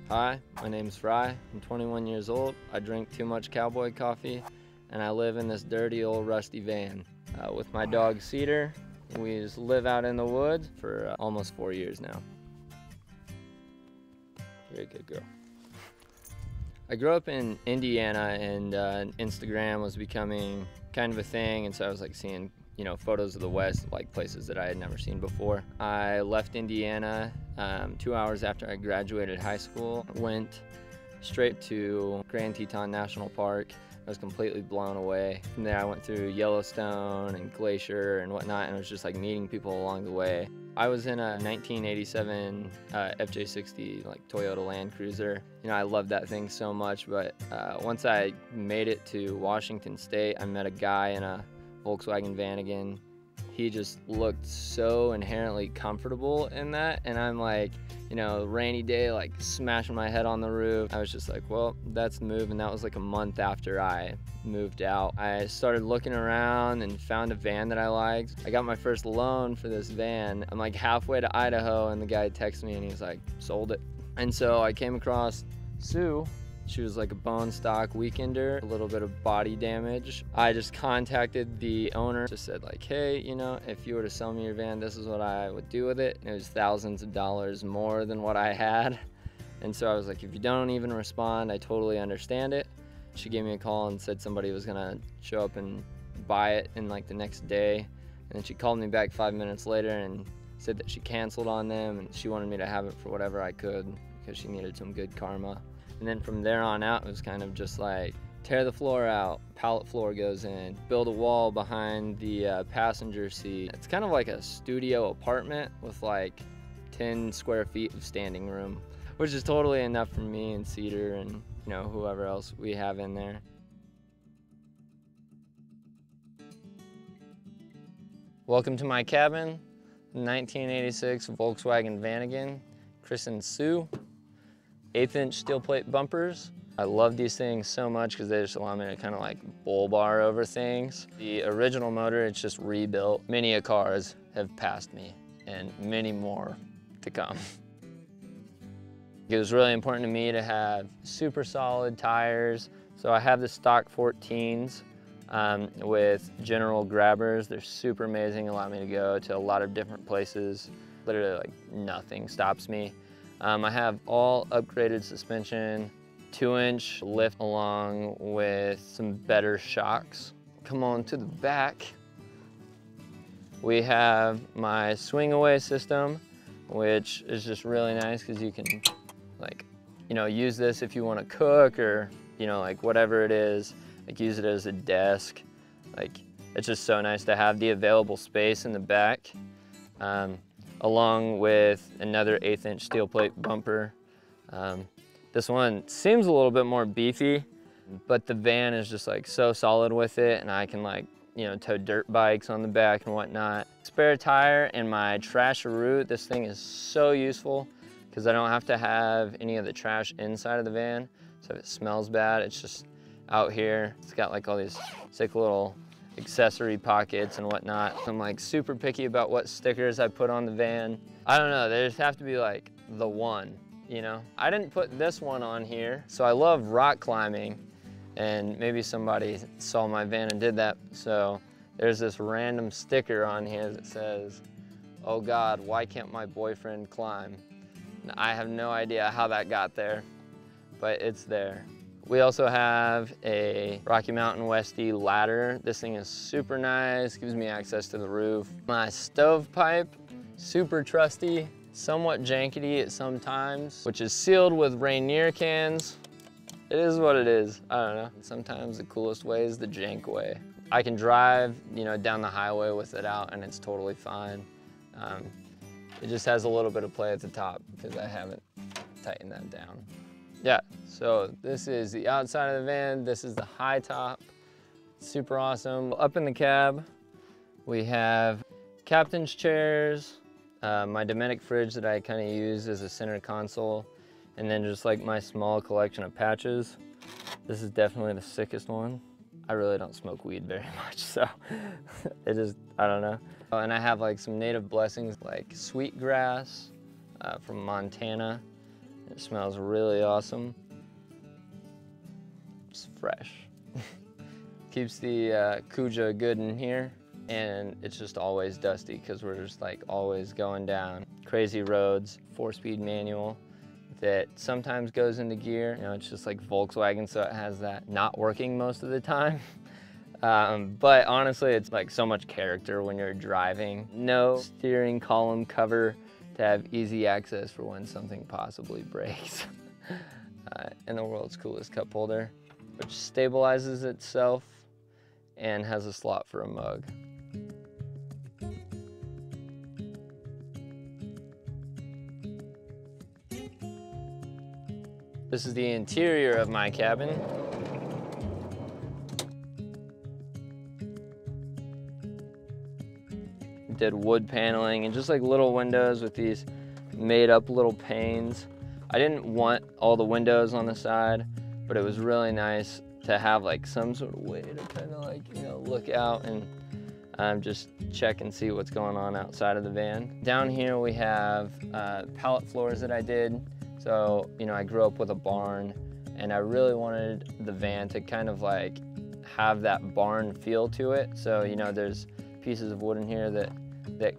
Hi, my name's Frye. I'm 21 years old. I drink too much cowboy coffee, and I live in this dirty old rusty van. With my dog Cedar, we just live out in the woods for almost 4 years now. Very good girl. I grew up in Indiana, and Instagram was becoming kind of a thing, and so I was like seeing photos of the West, like places that I had never seen before. I left Indiana 2 hours after I graduated high school. Went straight to Grand Teton National Park. I was completely blown away. From there I went through Yellowstone and Glacier and whatnot, and I was just like meeting people along the way. I was in a 1987 FJ60 like Toyota Land Cruiser. I loved that thing so much, but once I made it to Washington State, I met a guy in a Volkswagen Vanagon. He just looked so inherently comfortable in that, and I'm like, rainy day, like smashing my head on the roof. I was just like, well, that's the move, and that was like a month after I moved out. I started looking around and found a van that I liked. I got my first loan for this van. I'm like halfway to Idaho, and the guy texts me and he's like, sold it. And so I came across Sue. She was like a bone stock weekender, a little bit of body damage. I just contacted the owner, just said like, hey, if you were to sell me your van, this is what I would do with it. And it was thousands of dollars more than what I had. And so I was like, if you don't even respond, I totally understand it. She gave me a call and said somebody was gonna show up and buy it in like the next day. And then she called me back 5 minutes later and said that she canceled on them, and she wanted me to have it for whatever I could because she needed some good karma. And then from there on out, it was kind of just like, tear the floor out, pallet floor goes in, build a wall behind the passenger seat. It's kind of like a studio apartment with like 10 square feet of standing room, which is totally enough for me and Cedar and whoever else we have in there. Welcome to my cabin, 1986 Volkswagen Vanagon, christened Sue. 1/8" steel plate bumpers. I love these things so much because they just allow me to kind of like bull bar over things. The original motor, it's just rebuilt. Many cars have passed me and many more to come. It was really important to me to have super solid tires. So I have the stock 14s with general grabbers. They're super amazing, allow me to go to a lot of different places. Literally like nothing stops me. I have all upgraded suspension, 2-inch lift along with some better shocks. Come on to the back. We have my swing away system, which is just really nice because you can use this if you want to cook or, like whatever it is, like use it as a desk. Like it's just so nice to have the available space in the back. Along with another 1/8" steel plate bumper. This one seems a little bit more beefy, but the van is just like so solid with it, and I can like, tow dirt bikes on the back and whatnot. Spare tire and my trash route. This thing is so useful because I don't have to have any of the trash inside of the van. So if it smells bad, it's just out here. It's got like all these sick little accessory pockets and whatnot. I'm like super picky about what stickers I put on the van. I don't know, they just have to be like the one, I didn't put this one on here. So I love rock climbing, and maybe somebody saw my van and did that. So there's this random sticker on here that says, oh God, why can't my boyfriend climb? And I have no idea how that got there, but it's there. We also have a Rocky Mountain Westie ladder. This thing is super nice, gives me access to the roof. My stovepipe, super trusty, somewhat jankety at some times, which is sealed with Rainier cans. It is what it is, I don't know. Sometimes the coolest way is the jank way. I can drive, down the highway with it out and it's totally fine. It just has a little bit of play at the top because I haven't tightened that down. Yeah, so this is the outside of the van. This is the high top. Super awesome. Up in the cab, we have captain's chairs, my Domestic fridge that I kind of use as a center console, and then just like my small collection of patches. This is definitely the sickest one. I really don't smoke weed very much, so it just, I don't know. Oh, and I have like some native blessings like sweetgrass from Montana. It smells really awesome. It's fresh. Keeps the Kuja good in here, and it's just always dusty because we're just like always going down crazy roads. 4-speed manual that sometimes goes into gear. You know, it's just like Volkswagen, so it has that not working most of the time. But honestly, it's like so much character when you're driving. No steering column cover to have easy access for when something possibly breaks. And the world's coolest cup holder, which stabilizes itself and has a slot for a mug. This is the interior of my cabin. Did wood paneling and just like little windows with these made up little panes. I didn't want all the windows on the side, but it was really nice to have like some sort of way to kind of like, you know, look out and just check and see what's going on outside of the van. Down here we have pallet floors that I did. So, you know, I grew up with a barn and I really wanted the van to kind of like have that barn feel to it. So, you know, there's pieces of wood in here that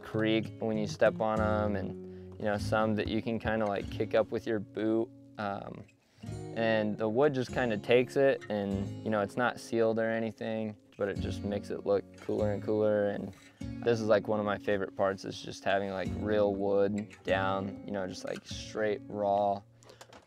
creak when you step on them, and, you know, some that you can kind of like kick up with your boot. And the wood just kind of takes it, and, you know, it's not sealed or anything, but it just makes it look cooler and cooler. And this is like one of my favorite parts, is just having like real wood down, you know, just like straight raw.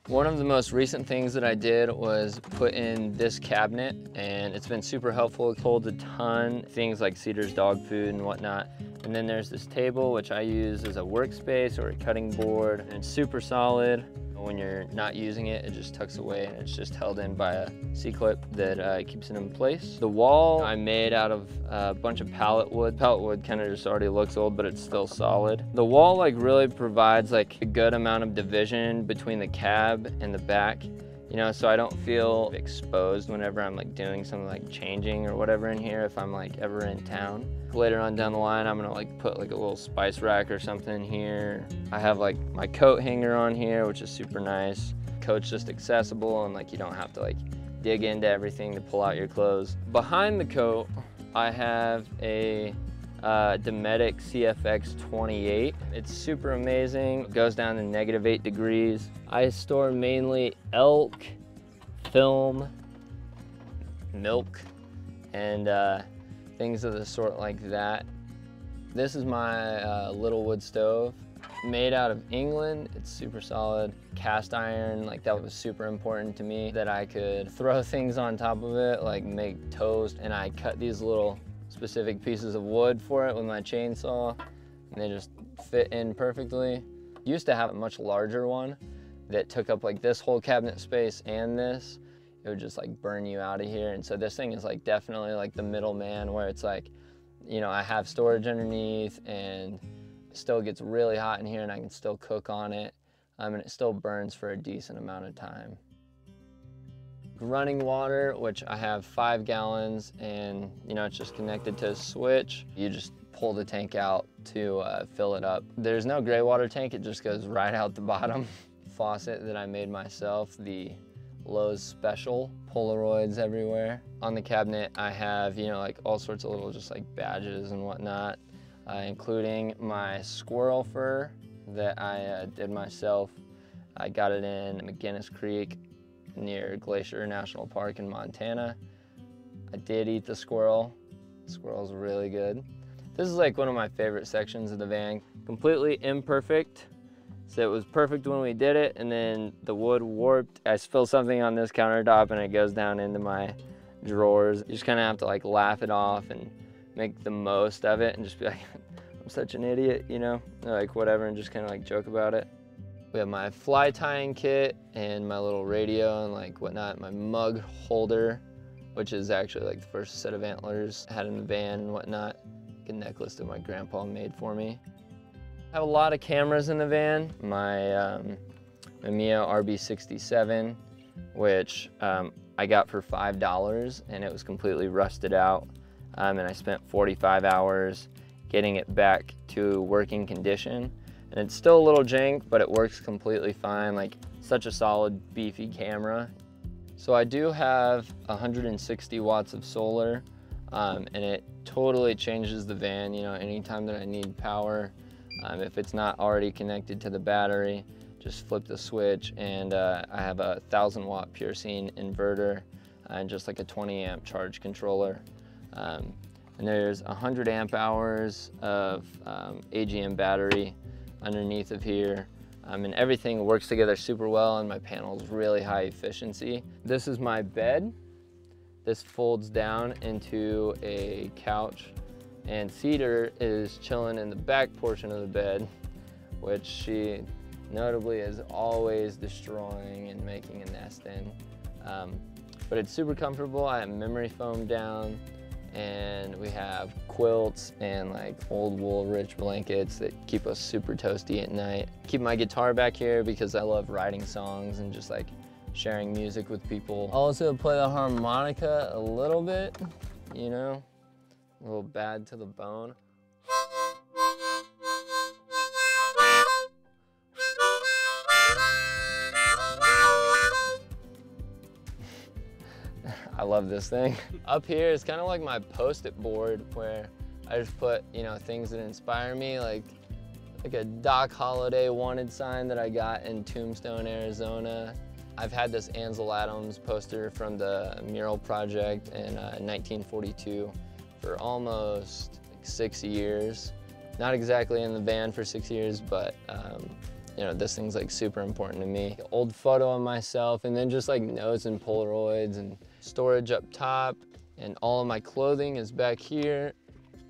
One of the most recent things that I did was put in this cabinet, and it's been super helpful. It holds a ton, things like Cedar's dog food and whatnot. And then there's this table, which I use as a workspace or a cutting board, and it's super solid. When you're not using it, it just tucks away, and it's just held in by a C-clip that keeps it in place. The wall I made out of a bunch of pallet wood. Pallet wood kind of just already looks old, but it's still solid. The wall like really provides like a good amount of division between the cab and the back, you know, so I don't feel exposed whenever I'm like doing something like changing or whatever in here if I'm like ever in town. Later on down the line, I'm gonna like put like a little spice rack or something here. I have like my coat hanger on here, which is super nice. Coat's just accessible, and like you don't have to like dig into everything to pull out your clothes. Behind the coat, I have a Dometic CFX 28. It's super amazing. It goes down to -8 degrees. I store mainly elk, film, milk, and things of the sort like that. This is my little wood stove, made out of England. It's super solid. Cast iron, like that was super important to me, that I could throw things on top of it, like make toast, and I cut these little specific pieces of wood for it with my chainsaw, and they just fit in perfectly. Used to have a much larger one that took up like this whole cabinet space and this. It would just like burn you out of here. And so this thing is like definitely like the middleman, where it's like, you know, I have storage underneath and it still gets really hot in here and I can still cook on it. And it still burns for a decent amount of time. Running water, which I have 5 gallons, and you know, it's just connected to a switch. You just pull the tank out to fill it up. There's no gray water tank, it just goes right out the bottom. Faucet that I made myself, the Lowe's Special, Polaroids everywhere. On the cabinet, I have, you know, like all sorts of little just like badges and whatnot, including my squirrel fur that I did myself. I got it in McGinnis Creek near Glacier National Park in Montana. I did eat the squirrel. The squirrel's really good. This is like one of my favorite sections of the van. Completely imperfect. So it was perfect when we did it, and then the wood warped. I spilled something on this countertop and it goes down into my drawers. You just kind of have to like laugh it off and make the most of it and just be like, I'm such an idiot, you know? Like whatever, and just kind of like joke about it. We have my fly tying kit and my little radio and like whatnot, my mug holder, which is actually like the first set of antlers I had in the van and whatnot. Like a necklace that my grandpa made for me. I have a lot of cameras in the van. My Mamiya RB67, which I got for $5, and it was completely rusted out. And I spent 45 hours getting it back to working condition. And it's still a little jank, but it works completely fine. Like, such a solid, beefy camera. So I do have 160 watts of solar, and it totally changes the van, you know, anytime that I need power. If it's not already connected to the battery, just flip the switch, and I have a 1,000 watt pure scene inverter and just like a 20 amp charge controller. And there's 100 amp hours of AGM battery underneath of here. And everything works together super well, and my panel's really high efficiency. This is my bed. This folds down into a couch, and Cedar is chilling in the back portion of the bed, which she notably is always destroying and making a nest in. But it's super comfortable. I have memory foam down, and we have quilts and like old wool rich blankets that keep us super toasty at night. Keep my guitar back here because I love writing songs and just like sharing music with people. Also play the harmonica a little bit, you know, a little bad to the bone. I love this thing. Up here is kind of like my post-it board where I just put, you know, things that inspire me, like a Doc Holliday wanted sign that I got in Tombstone, Arizona. I've had this Ansel Adams poster from the mural project in 1942 for almost like 6 years. Not exactly in the van for 6 years, but you know, this thing's like super important to me. Old photo of myself, and then just like notes and Polaroids and storage up top, and all of my clothing is back here,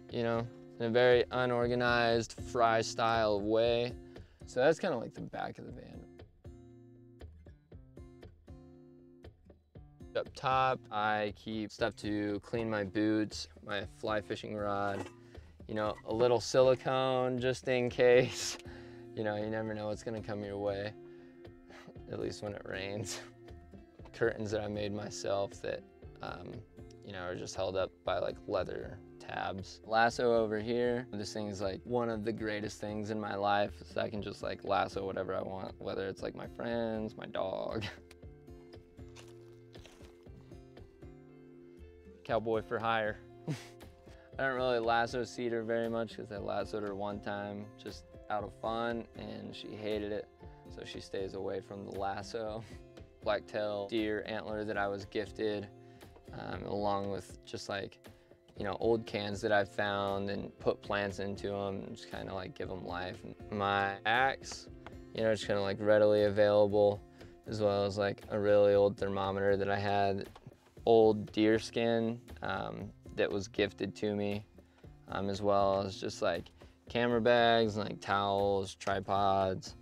you know, in a very unorganized Frye style way. So that's kind of like the back of the van. Up top, I keep stuff to clean my boots, my fly fishing rod, you know, a little silicone just in case. You know, you never know what's gonna come your way, at least when it rains. Curtains that I made myself that, you know, are just held up by like leather tabs. Lasso over here. This thing is like one of the greatest things in my life, so I can just like lasso whatever I want, whether it's like my friends, my dog. Cowboy for hire. I don't really lasso Cedar very much because I lassoed her one time just out of fun, and she hated it, so she stays away from the lasso. Blacktail deer antler that I was gifted, along with just like, you know, old cans that I found and put plants into them and just kind of like give them life. My axe, you know, just kind of like readily available, as well as like a really old thermometer that I had, old deer skin that was gifted to me, as well as just like camera bags, like towels, tripods,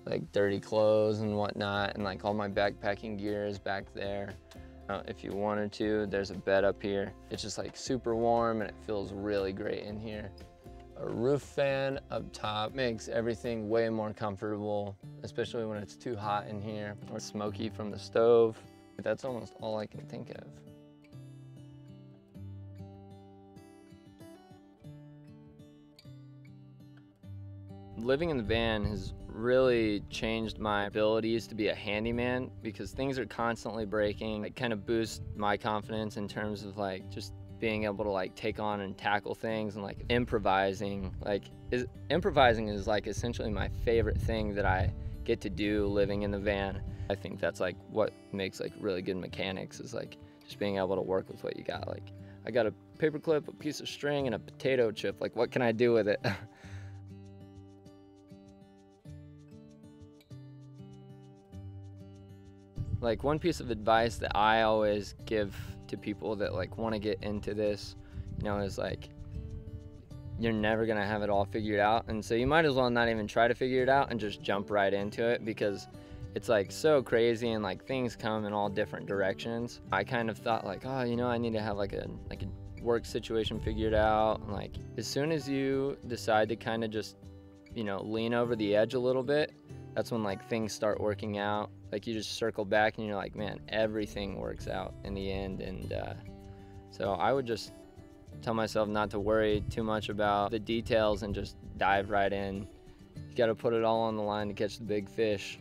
like dirty clothes and whatnot, and like all my backpacking gear is back there. If you wanted to, there's a bed up here. It's just like super warm and it feels really great in here. A roof fan up top makes everything way more comfortable, especially when it's too hot in here or smoky from the stove. That's almost all I can think of. Living in the van has really changed my abilities to be a handyman because things are constantly breaking. It kind of boosts my confidence in terms of like just being able to like take on and tackle things and like improvising. Improvising is like essentially my favorite thing that I get to do living in the van. I think that's like what makes like really good mechanics, is like just being able to work with what you got. Like, I got a paper clip, a piece of string, and a potato chip. Like, what can I do with it? Like, one piece of advice that I always give to people that like want to get into this, you know, is like, you're never gonna have it all figured out, and so you might as well not even try to figure it out and just jump right into it, because it's like so crazy and like things come in all different directions. I kind of thought like, oh, you know, I need to have like a work situation figured out, and like as soon as you decide to kind of just, you know, lean over the edge a little bit, that's when like things start working out. Like, you just circle back and you're like, man, everything works out in the end. And so I would just tell myself not to worry too much about the details and just dive right in. You got to put it all on the line to catch the big fish.